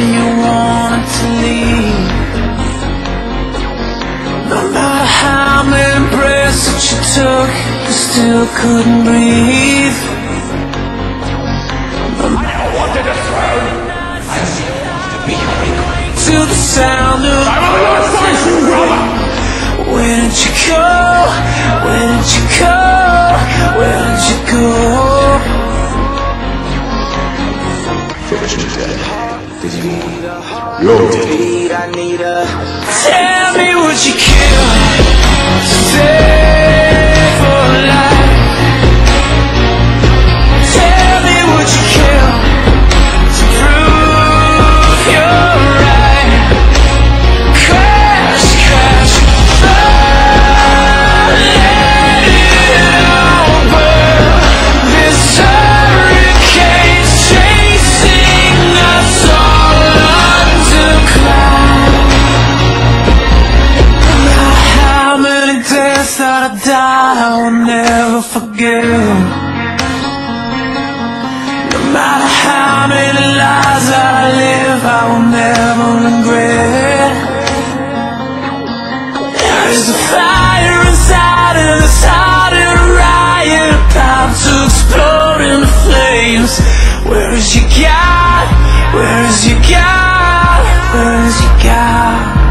and you wanted to leave. No matter how many breaths that you took, you still couldn't breathe. I never wanted a throne. I only wanted to be your equal. To the sound of I'm on your side, you brother. where did you go? Where did you go? Where did you go? Finish me dead. Did you? You're dead. Tell me, would you kill to save for life? Tell me, would you kill to prove you're right? Crash, crash, burn, let it all burn. This hurricane's chasing us all underground. How many deaths that I died, I will never forget. No matter how many lives that I live, I will never regret. There is a fire inside and it's starting a riot, about to explode into flames. Where is your God? Where is your God? Where is your God?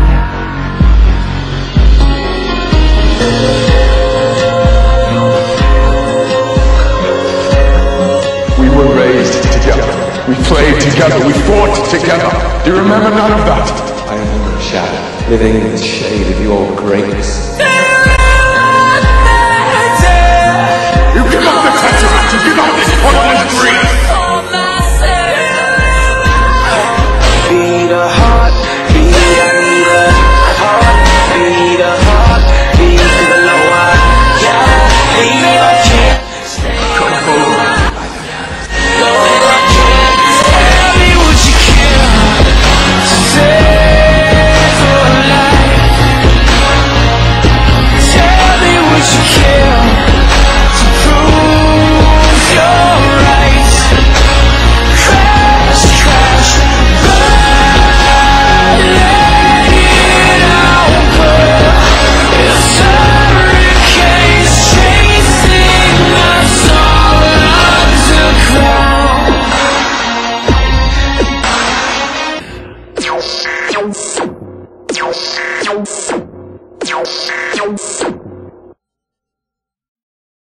We were raised together. We played together. We fought together. Do you remember none of that? I am a shadow, living in the shade of your greatness. You give up the Tesseract. You give up this pointless dream. Beat a heart, beat a heart, beat a heart, beat below our yeah, beat a can't Come over. tell me would you kill to save for life? Tell me would you kill to prove you're right? Crash, crash, burn, let it all burn. This hurricane's chasing us all underground.